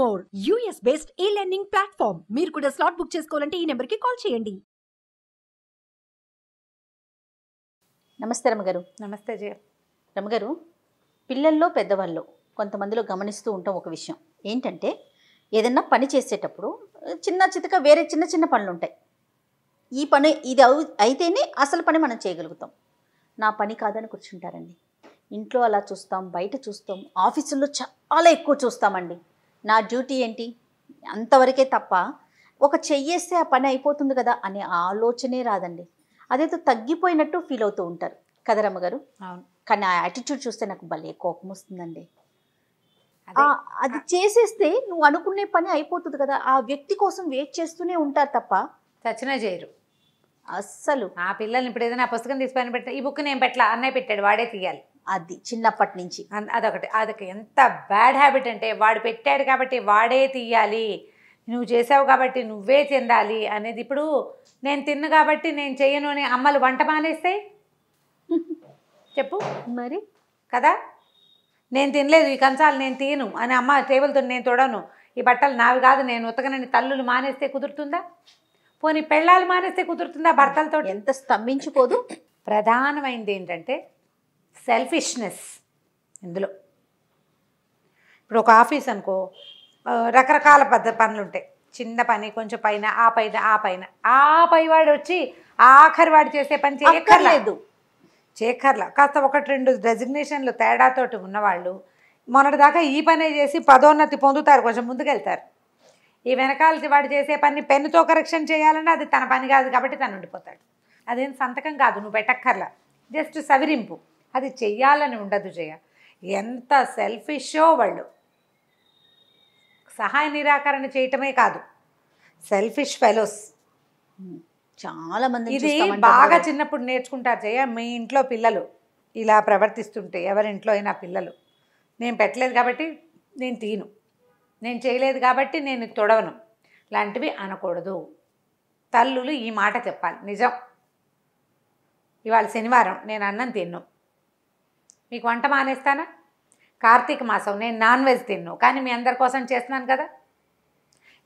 More US based ఈ learning platform. మీరు కూడా స్లాట్ బుక్ చేసుకోవాలంటే ఈ నెంబర్కి కాల్ చేయండి. నమస్తే రమగారు. నమస్తే జయ. రమగారు, పిల్లల్లో పెద్దవాళ్ళు కొంతమందిలో గమనిస్తూ ఉంటాం ఒక విషయం ఏంటంటే, ఏదన్నా పని చేసేటప్పుడు చిన్న చితక వేరే చిన్న చిన్న పనులు ఉంటాయి. ఈ పని ఇది అయితేనే అసలు పని మనం చేయగలుగుతాం. నా పని కాదని కూర్చుంటారండి. ఇంట్లో అలా చూస్తాం, బయట చూస్తాం, ఆఫీసుల్లో చాలా ఎక్కువ చూస్తామండి. నా డ్యూటీ ఏంటి అంతవరకే తప్ప ఒక చెయ్యేస్తే ఆ పని అయిపోతుంది కదా అనే ఆలోచనే రాదండి. అదేదో తగ్గిపోయినట్టు ఫీల్ అవుతూ ఉంటారు కదా రమ్మగారు. అవును. కానీ ఆ యాటిట్యూడ్ చూస్తే నాకు భలే కోపం వస్తుందండి. అది చేసేస్తే నువ్వు అనుకునే పని అయిపోతుంది కదా, ఆ వ్యక్తి కోసం వెయిట్ చేస్తూనే ఉంటారు తప్ప చచ్చినా చేయరు అస్సలు. ఆ పిల్లల్ని ఇప్పుడు ఏదైనా పుస్తకం తీసి పైన పెట్టా, ఈ బుక్ నేను పెట్టలా, అన్నయ్య పెట్టాడు వాడే తీయాలి. అది చిన్నప్పటి నుంచి అదొకటి ఎంత బ్యాడ్ హ్యాబిట్ అంటే, వాడు పెట్టాడు కాబట్టి వాడే తీయాలి, నువ్వు చేసావు కాబట్టి నువ్వే చెందాలి అనేది. ఇప్పుడు నేను తిన్ను కాబట్టి నేను చెయ్యను అని అమ్మలు వంట మానేస్తాయి చెప్పు మరి కదా. నేను తినలేదు, ఈ కంచాలు నేను తీయను అని అమ్మ టేబుల్తో నేను తొడను, ఈ బట్టలు నావి కాదు నేను ఉతకనని తల్లులు మానేస్తే కుదురుతుందా? పోనీ పెళ్ళాలు మానేస్తే కుదురుతుందా భర్తలతో? ఎంత స్తంభించిపోదు. ప్రధానమైనది ఏంటంటే సెల్ఫిష్నెస్ ఇందులో. ఇప్పుడు ఒక ఆఫీస్ అనుకో, రకరకాల పనులు ఉంటాయి. చిన్న పని కొంచెం పైన ఆ పైవాడు వచ్చి ఆఖరి వాడు చేసే పని చేయక్కర్లా. కాస్త ఒకటి రెండు డెసిగ్నేషన్లు తేడాతోటి ఉన్నవాళ్ళు మొన్నటిదాకా ఈ పనే చేసి పదోన్నతి పొందుతారు, కొంచెం ముందుకెళ్తారు. ఈ వెనకాల వాడు చేసే పని పెన్నుతో కరెక్షన్ చేయాలన్నా అది తన పని కాదు కాబట్టి తను ఉండిపోతాడు. అదేం సంతకం కాదు, నువ్వు పెట్టక్కర్లా, జస్ట్ సవిరింపు. అది చెయ్యాలని ఉండదు. ఎంత సెల్ఫిషో వాళ్ళు. సహాయ నిరాకరణ చేయటమే కాదు, సెల్ఫిష్ ఫెలోస్ చాలా మంది. ఇది బాగా చిన్నప్పుడు నేర్చుకుంటారు మీ ఇంట్లో పిల్లలు ఇలా ప్రవర్తిస్తుంటే, ఎవరింట్లో అయినా పిల్లలు నేను పెట్టలేదు కాబట్టి నేను తీను, నేను చేయలేదు కాబట్టి నేను తొడవను లాంటివి అనకూడదు. తల్లులు ఈ మాట చెప్పాలి. నిజం, ఇవాళ శనివారం నేను అన్నం తిన్ను, మీకు వంట మానేస్తానా? కార్తీక మాసం నేను నాన్ వెజ్ తిన్ను, కానీ మీ అందరి కోసం చేస్తున్నాను కదా.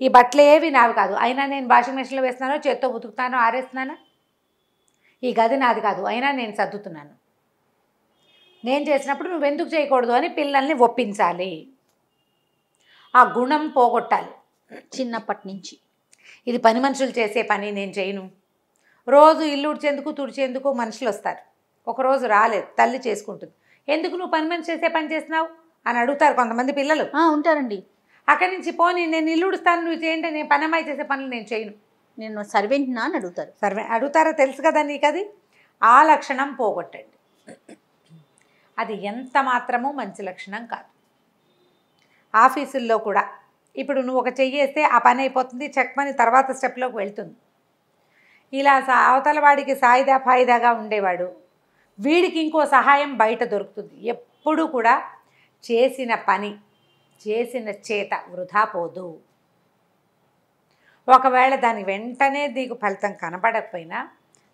ఈ బట్టలు ఏవి నావి కాదు, అయినా నేను వాషింగ్ మెషిన్లో వేస్తున్నానో చేత్తో ఉతుకుతానో ఆరేస్తున్నానా? ఈ గది నాది కాదు, అయినా నేను సర్దుతున్నాను. నేను చేసినప్పుడు నువ్వెందుకు చేయకూడదు అని పిల్లల్ని ఒప్పించాలి. ఆ గుణం పోగొట్టాలి చిన్నప్పటి నుంచి. ఇది పని మనుషులు చేసే పని, నేను చేయను. రోజు ఇల్లు ఉడిచేందుకు తుడిచేందుకు మనుషులు వస్తారు, ఒకరోజు రాలేదు, తల్లి చేసుకుంటుంది. ఎందుకు నువ్వు పని మనిషి చేసే పని చేస్తున్నావు అని అడుగుతారు కొంతమంది పిల్లలు. ఉంటారండి. అక్కడి నుంచి పోనీ నేను ఇల్లు ఉడుస్తాను నువ్వు చేయండి, నేను పని అమ్మాయి చేసే పనులు నేను చేయను, నేను సర్వెంట్నా అని అడుగుతారు. అడుగుతారో తెలుసు కదా నీకు. అది ఆ లక్షణం పోగొట్టండి. అది ఎంత మాత్రమూ మంచి లక్షణం కాదు. ఆఫీసుల్లో కూడా ఇప్పుడు నువ్వు ఒక చెయ్యేస్తే ఆ పని అయిపోతుంది, చెక్ పని తర్వాత స్టెప్లోకి వెళ్తుంది. ఇలా అవతల వాడికి సాయిదా ఫాయిదాగా ఉండేవాడు, వీడికి ఇంకో సహాయం బయట దొరుకుతుంది. ఎప్పుడు కూడా చేసిన పని చేసిన చేత వృధా పోదు. ఒకవేళ దాని వెంటనే నీకు ఫలితం కనపడకపోయినా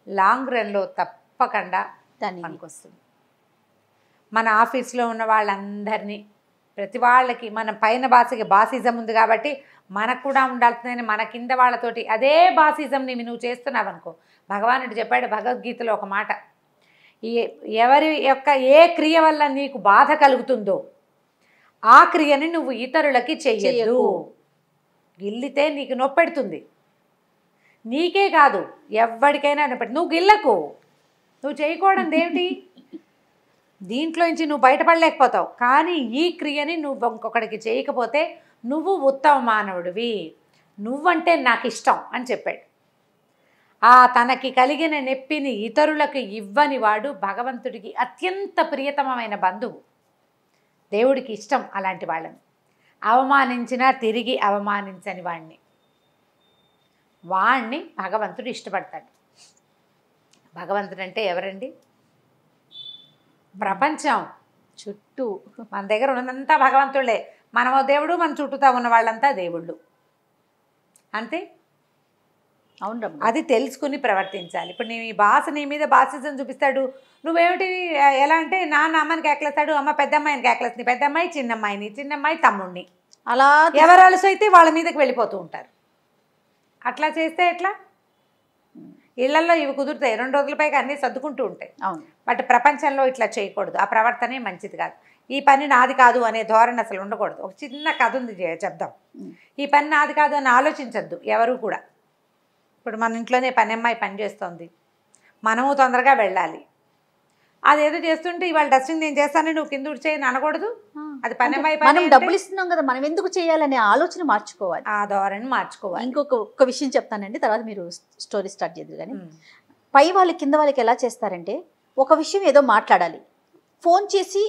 లాంగ్ రన్లో తప్పకుండా దాన్ని పనికొస్తుంది. మన ఆఫీస్లో ఉన్న వాళ్ళందరినీ, ప్రతి వాళ్ళకి మన పైన బాసికి బాసిజం ఉంది కాబట్టి మనకు కూడా ఉండాల్సిందని మన కింద వాళ్ళతోటి అదే బాసిజంని నువ్వు చేస్తున్నావు అనుకో. భగవానుడు చెప్పాడు భగవద్గీతలో ఒక మాట, ఎవరి యొక్క ఏ క్రియ వల్ల నీకు బాధ కలుగుతుందో ఆ క్రియని నువ్వు ఇతరులకి చెయ్యదు. గిల్లితే నీకు నొప్పెడుతుంది, నీకే కాదు ఎవరికైనా నొప్పెడు. నువ్వు గిల్లకు, నువ్వు చేయకూడదు ఏమిటి, దీంట్లో నుంచి నువ్వు బయటపడలేకపోతావు. కానీ ఈ క్రియని నువ్వు ఇంకొకడికి చేయకపోతే నువ్వు ఉత్తమ మానవుడివి, నువ్వంటే నాకు ఇష్టం అని చెప్పాడు. ఆ తనకి కలిగిన నొప్పిని ఇతరులకు ఇవ్వని వాడు భగవంతుడికి అత్యంత ప్రియతమమైన బంధువు. దేవుడికి ఇష్టం అలాంటి వాళ్ళని. అవమానించినా తిరిగి అవమానించని వాణ్ణి భగవంతుడు ఇష్టపడతాడు. భగవంతుడు అంటే ఎవరండి? ప్రపంచం చుట్టూ మన దగ్గర ఉన్నదంతా భగవంతుడే. మనమో దేవుడు, మన చుట్టూతా ఉన్న వాళ్ళంతా దేవుళ్ళు, అంతే. అవును, అది తెలుసుకుని ప్రవర్తించాలి. ఇప్పుడు నీ బాస్ నీ మీద బాసిజం చూపిస్తాడు, నువ్వేమిటి ఎలా అంటే నాన్న అమ్మని కేకలేస్తాడు, అమ్మ పెద్దమ్మాయిని కేకలేస్తుంది, పెద్దమ్మాయి చిన్నమ్మాయిని, చిన్నమ్మాయి తమ్ముడిని. అలా ఎవరు అలసు అయితే వాళ్ళ మీదకి వెళ్ళిపోతూ ఉంటారు. అట్లా చేస్తే ఎట్లా? ఇళ్లలో ఇవి కుదురుతాయి, 2 రోజుల పైగా అన్నీ సర్దుకుంటూ ఉంటాయి. అవును. బట్ ప్రపంచంలో ఇట్లా చేయకూడదు. ఆ ప్రవర్తనే మంచిది కాదు. ఈ పని నాది కాదు అనే ధోరణి అసలు ఉండకూడదు. ఒక చిన్న కథ ఉంది, చెప్దాం. ఈ పని నాది కాదు అని ఆలోచించద్దు ఎవరు కూడా. ఇప్పుడు మన ఇంట్లోనే పని అమ్మాయి పని చేస్తోంది, మనము తొందరగా వెళ్ళాలి. అదేదో చేస్తుంటే ఇవాళ డస్టింగ్ నేను చేస్తాను, నువ్వు కింద ఉడిచేయని అనకూడదు. అది పని అమ్మాయి పని. మనం డబ్బులు ఇస్తున్నాం కదా, మనం ఎందుకు చేయాలనే ఆలోచన మార్చుకోవాలి. ఆ ధోరణి మార్చుకోవాలి. ఒక్క విషయం చెప్తానండి, తర్వాత మీరు స్టోరీ స్టార్ట్ చేద్దరు. కానీ పై వాళ్ళు కింద వాళ్ళకి ఎలా చేస్తారంటే, ఒక విషయం ఏదో మాట్లాడాలి, ఫోన్ చేసి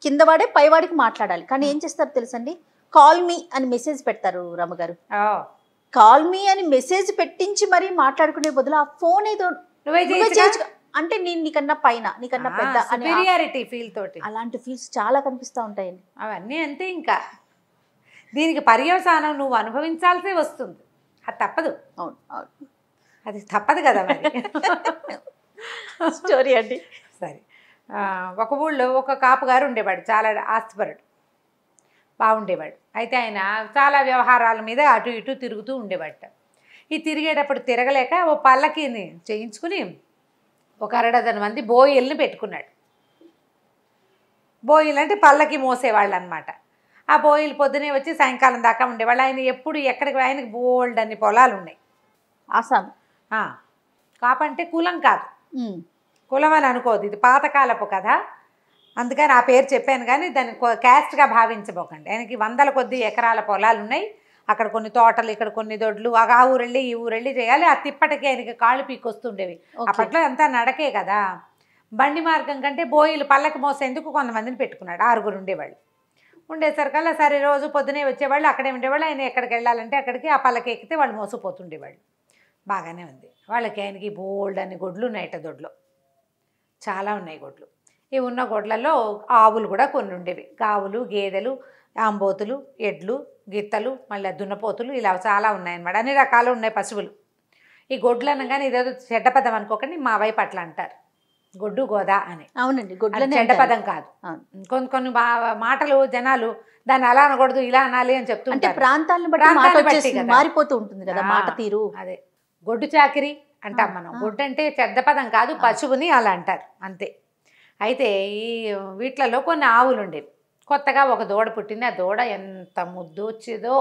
కిందవాడే పైవాడికి మాట్లాడాలి. కానీ ఏం చేస్తారు తెలుసండి, కాల్ మీ అని మెసేజ్ పెడతారు రమ్మగారు. కాల్ మీ అని మెసేజ్ పెట్టించి మరీ మాట్లాడుకునే బదులు ఆ ఫోన్ ఏదో నువ్వే చేయొచ్చు అంటే, నేను నీకన్నా పైన, నీకన్నా పెద్ద అనే సుపీరియారిటీ ఫీల్ తోటి అలాంటి ఫీల్స్ చాలా కనిపిస్తూ ఉంటాయండి. అవన్నీ అంతే. ఇంకా దీనికి పర్యవసానం నువ్వు అనుభవించాల్సే వస్తుంది. అది తప్పదు. అవును, అవును, అది తప్పదు కదా మరి. స్టోరీ అండి. సరే, ఒక ఊళ్ళో ఒక కాపుగారు ఉండేవాడు, చాలా ఆస్తిపరుడు, బాగుండేవాడు. అయితే ఆయన చాలా వ్యవహారాల మీద అటు ఇటు తిరుగుతూ ఉండేవాడు. ఈ తిరిగేటప్పుడు తిరగలేక ఓ పల్లకీని చేయించుకుని ఒక 6 మంది బోయిల్ని పెట్టుకున్నాడు. బోయిలు అంటే పల్లకి మోసేవాళ్ళు అనమాట. ఆ బోయిలు పొద్దునే వచ్చి సాయంకాలం దాకా ఉండేవాళ్ళు. ఆయన ఎప్పుడు ఎక్కడికి, ఆయనకి బోల్డ్ అన్ని పొలాలు ఉన్నాయి. ఆసాం కాపంటే కులం కాదు, కులం అని అనుకోదు, ఇది పాతకాలపు కథ, అందుకని ఆ పేరు చెప్పాను. కానీ దాన్ని క్యాస్ట్గా భావించబోకండి. ఆయనకి 100 కొద్ది ఎకరాల పొలాలు ఉన్నాయి. అక్కడ కొన్ని తోటలు, ఇక్కడ కొన్ని దొడ్లు, ఆ ఊరెళ్ళి ఈ ఊరెళ్ళి చేయాలి. ఆ తిప్పటికి ఆయనకి కాళ్ళు పీకొస్తుండేవి. అప్పట్లో అంతా నడకే కదా, బండి మార్గం కంటే బోయిలు పల్లకి మోసేందుకు కొంతమందిని పెట్టుకున్నాడు. 6 ఉండేవాళ్ళు. ఉండేసరికల్లా సరే రోజు పొద్దునే వచ్చేవాళ్ళు, అక్కడే ఉండేవాళ్ళు. ఆయన ఎక్కడికి వెళ్ళాలంటే అక్కడికి ఆ పల్లకి ఎక్కితే వాళ్ళు మోసపోతుండేవాళ్ళు. బాగానే ఉంది. వాళ్ళకి ఆయనకి బోల్డ్ అని గొడ్లు ఉన్నాయట, దొడ్లో చాలా ఉన్నాయి గొడ్లు. ఈ ఉన్న గొడ్లలో ఆవులు కూడా కొన్ని ఉండేవి. ఆవులు, గేదెలు, ఆంబోతులు, ఎడ్లు, గిత్తలు, మళ్ళీ దున్నపోతులు, ఇలా చాలా ఉన్నాయన్నమాట. అన్ని రకాలు ఉన్నాయి పశువులు. ఈ గొడ్లు అనగానే ఇదేదో చెడ్డ పదం అనుకోకండి, మా వైపు అట్లా అంటారు, గొడ్డు గోదా అని. అవునండి, చెడ్డ పదం కాదు. కొన్ని మాటలు జనాలు దాన్ని అలా అనకూడదు, ఇలా అనాలి అని చెప్తూ అంటే ప్రాంతాలను బట్టి మారిపోతూ ఉంటుంది కదా మాట తీరు. అదే గొడ్డు చాకిరి అంటాం మనం. గొడ్డు అంటే చెడ్డ పదం కాదు, పశువుని అలా అంటారు అంతే. అయితే ఈ వీటిలలో కొన్ని ఆవులు ఉండేవి. కొత్తగా ఒక దూడ పుట్టింది. ఆ దూడ ఎంత ముద్దు వచ్చేదో,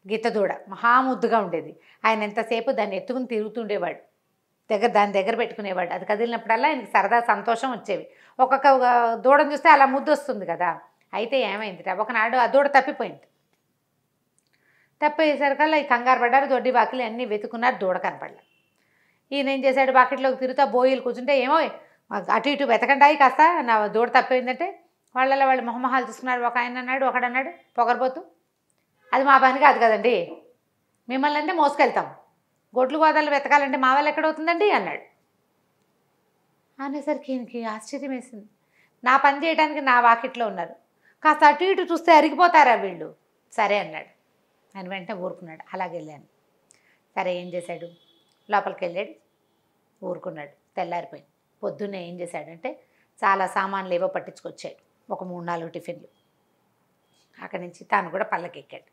గిత్త దూడ మహాముద్దుగా ఉండేది. ఆయన ఎంతసేపు దాన్ని ఎత్తుకుని తిరుగుతుండేవాడు, దాని దగ్గర పెట్టుకునేవాడు. అది కదిలినప్పుడల్లా ఆయనకి సరదా సంతోషం వచ్చేవి. ఒక్కొక్క దూడను చూస్తే అలా ముద్దు వస్తుంది కదా. అయితే ఏమైంది, ఒకనాడు ఆ దూడ తప్పిపోయింది. తప్పేసరికల్లా ఈ కంగారు పడ్డారు, దొడ్డి బాకిలు అన్నీ వెతుకున్నారు, దూడ కనపడలేదు. ఈయన ఏం చేశాడు, బాకెట్లోకి తిరుగుతా బోయిలు కూర్చుంటే, ఏమో అటు ఇటు వెతకండాయి కాస్త, నా దూడ తప్పిపోయిందంటే వాళ్ళలో వాళ్ళు మొహమొహాలు చూసుకున్నారు. ఒక ఆయన అన్నాడు, ఒకడన్నాడు పొగరబోతు, అది మా పని కాదు కదండి, మిమ్మల్ని అంటే మోసుకెళ్తాం, గొడ్లు గోదాలు వెతకాలంటే మా వాళ్ళు ఎక్కడవుతుందండి అన్నాడు. అనేసరికి ఈయనకి ఆశ్చర్యం వేసింది. నా పని చేయడానికి నా వాకిట్లో ఉన్నారు, కాస్త అటు ఇటు చూస్తే అరిగిపోతారా వీళ్ళు. సరే అన్నాడు. ఆయన వెంటనే ఊరుకున్నాడు. అలాగే వెళ్ళాను. సరే ఏం చేశాడు, లోపలికి వెళ్ళాడు, ఊరుకున్నాడు. తెల్లారిపోయింది. పొద్దున్నే ఏం చేశాడంటే చాలా సామాన్లు ఏవో పట్టించుకొచ్చాడు, ఒక 3-4 టిఫిన్లు. అక్కడి నుంచి తాను కూడా పల్లకి ఎక్కాడు,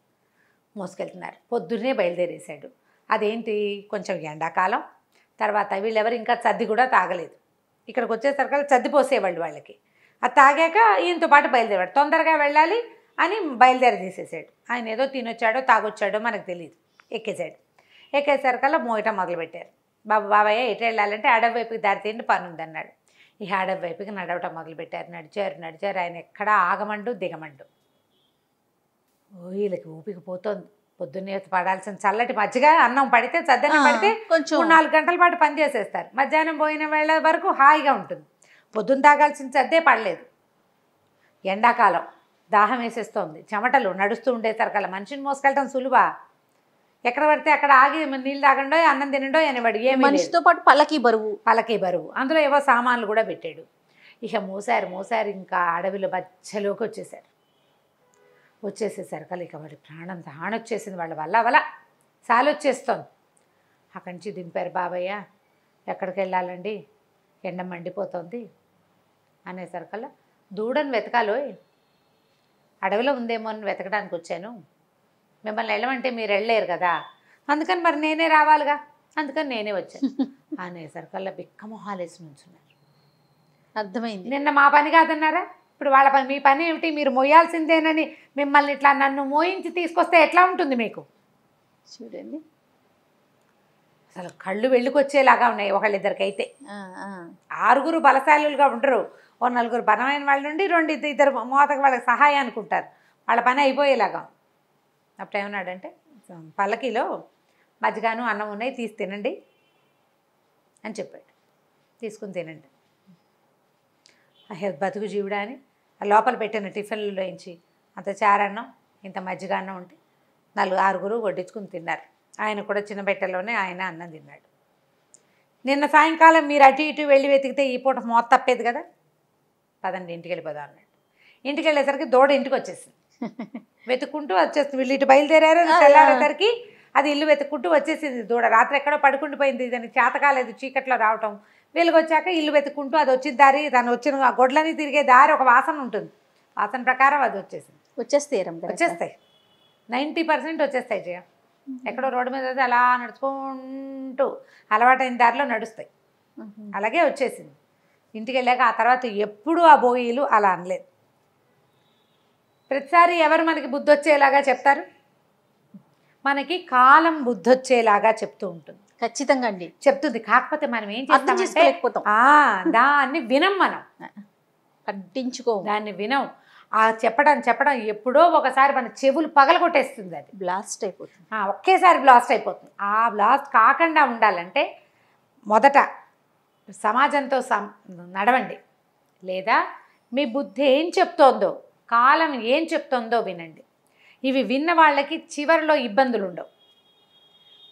మోసుకెళ్తున్నారు. పొద్దున్నే బయలుదేరేశాడు. అదేంటి, కొంచెం ఎండాకాలం, తర్వాత వీళ్ళెవరు ఇంకా చద్ది కూడా తాగలేదు. ఇక్కడికి వచ్చేసరికి చద్ది పోసేవాళ్ళు వాళ్ళకి. అది తాగాక ఈయనతో పాటు బయలుదేరాడు. తొందరగా వెళ్ళాలి అని బయలుదేరి తీసేసాడు. ఆయన ఏదో తినొచ్చాడో తాగొచ్చాడో మనకు తెలియదు. ఎక్కేసాడు. ఎక్కేసరికల్లా మోయటం మొదలుపెట్టారు. బాబాయ్య ఎటు వెళ్ళాలంటే అడవి వైపుకి దారి తీయండి, పని ఉందన్నాడు. ఈ అడవి వైపుకి నడవటం మొదలుపెట్టారు. నడిచారు. ఆయన ఎక్కడా ఆగమండు దిగమండు. వీళ్ళకి ఊపిక పోతోంది. పొద్దున్నే పడాల్సిన చల్లటి మజ్జిగ అన్నం పడితే, చద్దన్నం పడితే కొంచెం 3-4 గంటల పాటు పని చేసేస్తారు. మధ్యాహ్నం పోయిన వేళ వరకు హాయిగా ఉంటుంది. పొద్దున్న తాగాల్సిన చద్దే పడలేదు. ఎండాకాలం దాహం వేసేస్తోంది, చెమటలు, నడుస్తూ ఉండేసరికల్లా మనిషిని మోసుకెళ్ళటం సులువా? ఎక్కడ పడితే అక్కడ ఆగి నీళ్ళు తాగండో అన్నం తినండో అనేవాడు. ఏమి మనిషితో పాటు పల్లకి బరువు, అందులో ఏవో సామాన్లు కూడా పెట్టాడు. ఇక మోసారు. ఇంకా అడవిలో మధ్యలోకి వచ్చేసేసరికల్లా ఇక వాడి ప్రాణం తాణొచ్చేసింది. వాళ్ళ వల్ల సాలొచ్చేస్తోంది. అక్కడి నుంచి దింపారు. బాబయ్య ఎక్కడికి వెళ్ళాలండి, ఎండ మండిపోతుంది అనేసరికల్లా దూడను వెతకాలోయ్, అడవిలో ఉందేమో అని వెతకడానికి వచ్చాను, మిమ్మల్ని వెళ్ళమంటే మీరు వెళ్ళలేరు కదా, అందుకని మరి నేనే రావాలిగా, అందుకని నేనే వచ్చాను అనేసరికల్లా బిక్క మొహాలేసి నుంచున్నారు. అర్థమైంది. నిన్న మా పని కాదన్నారా, ఇప్పుడు వాళ్ళ పని, మీ పని ఏమిటి, మీరు మోయాల్సిందేనని మిమ్మల్ని ఇట్లా నన్ను మోయించి తీసుకొస్తే ఎట్లా ఉంటుంది మీకు? చూడండి, అసలు కళ్ళు వెళ్ళుకొచ్చేలాగా ఉన్నాయి ఒకళ్ళిద్దరికైతే. ఆ, ఆ. 6 బలశాలులుగా ఉండరు, ఓ 4 బలమైన వాళ్ళు నుండి 2 మోతకు వాళ్ళకి సహాయానికి ఉంటారు, వాళ్ళ పని అయిపోయేలాగా. అప్పుడు ఏమన్నాడంటే, పల్లకీలో మజ్జిగాను అన్నం ఉన్నాయి, తీసి తినండి అని చెప్పాడు. తీసుకుని తినండి. బతుకు జీవుడా అని ఆ లోపల పెట్టిన టిఫిన్లోంచి అంత చారన్నం ఇంత మజ్జిగ అన్నం ఉంటే 6 వడ్డించుకుని తిన్నారు. ఆయన కూడా చిన్న పెట్టెలోనే ఆయన అన్నం తిన్నాడు. నిన్న సాయంకాలం మీరు అటు ఇటు వెళ్ళి వెతికితే ఈ పూట మోత తప్పేది కదా, పదండి ఇంటికి వెళ్ళిపోదాం అన్నాడు. ఇంటికి వెళ్ళేసరికి దూడ ఇంటికి వచ్చేసింది, వెతుక్కుంటూ వచ్చేస్తుంది. వీళ్ళు ఇటు బయలుదేరారు, తెల్లారేసరికి అది ఇల్లు వెతుక్కుంటూ వచ్చేసింది దూడ. రాత్రి ఎక్కడో పడుకుండిపోయింది, దానికి చేత కాలేదు చీకట్లో రావటం. వీళ్ళకి వచ్చాక ఇల్లు వెతుక్కుంటూ అది వచ్చిన దారి, తను వచ్చిన ఆ గొడ్లని తిరిగే దారి ఒక వాసన ఉంటుంది, వాసన ప్రకారం అది వచ్చేసింది. వచ్చేస్తాయి 90% వచ్చేస్తాయి జయ. ఎక్కడో రోడ్డు మీద అలా నడుచుకుంటూ అలవాటైన దారిలో నడుస్తాయి, అలాగే వచ్చేసింది. ఇంటికి వెళ్ళాక ఆ తర్వాత ఎప్పుడూ ఆ బోయిలు అలా అనలేదు. ప్రతిసారి ఎవరు మనకి బుద్ధి వచ్చేలాగా చెప్తారు? మనకి కాలం బుద్ధి వచ్చేలాగా చెప్తూ ఉంటుంది. ఖచ్చితంగా అండి చెప్తుంది. కాకపోతే మనం ఏం చేస్తామంటే దాన్ని వినం, మనం పట్టించుకో, దాన్ని వినం. ఆ చెప్పడం ఎప్పుడో ఒకసారి మన చెవులు పగలగొట్టేస్తుంది, అది బ్లాస్ట్ అయిపోతుంది, ఒకేసారి బ్లాస్ట్ అయిపోతుంది. ఆ బ్లాస్ట్ కాకుండా ఉండాలంటే మొదట సమాజంతో నడవండి, లేదా మీ బుద్ధి ఏం చెప్తోందో, కాలం ఏం చెప్తోందో వినండి. ఇవి విన్న వాళ్ళకి చివరిలో ఇబ్బందులు ఉండవు,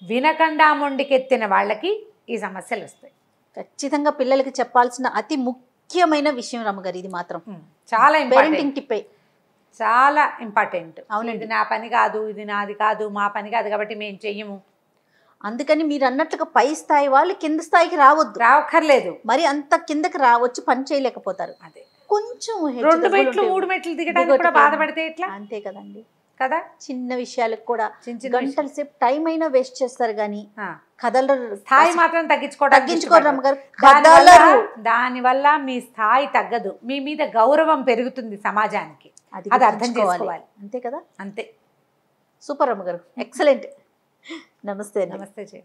వినకుండా మొండికెత్తిన వాళ్ళకి ఈ సమస్యలు వస్తాయి. ఖచ్చితంగా పిల్లలకి చెప్పాల్సిన అతి ముఖ్యమైన విషయం రమ్మగారు, ఇది మాత్రం చాలా పేరెంటింగ్ టిప్పే, చాలా ఇంపార్టెంట్. అవును, ఇది నా పని కాదు, ఇది నాది కాదు, మా పని కాదు కాబట్టి మేము చెయ్యము. అందుకని మీరు అన్నట్లుగా పై స్థాయి వాళ్ళు కింద స్థాయికి రావక్కర్లేదు, మరి అంత కిందకి వచ్చి పని చేయలేకపోతారు. అదే కొంచెం 2 మెట్లు 3 మెట్లు దిగడానికి కూడా బాధపడితే ఎట్లా? అంతే కదండి కదా. చిన్న విషయాలకు కూడా చిన్న గంటల సేపు టైం అయినా వేస్ట్ చేస్తారు, కానీ కథలు స్థాయి మాత్రం తగ్గించుకోరు రమ్మగారు. దానివల్ల మీ స్థాయి తగ్గదు, మీ మీద గౌరవం పెరుగుతుంది సమాజానికి, అది అర్థం చేసుకోవాలి. అంతే కదా, అంతే. సూపర్ రమ్మగారు, ఎక్సలెంట్. నమస్తే. నమస్తే జయ.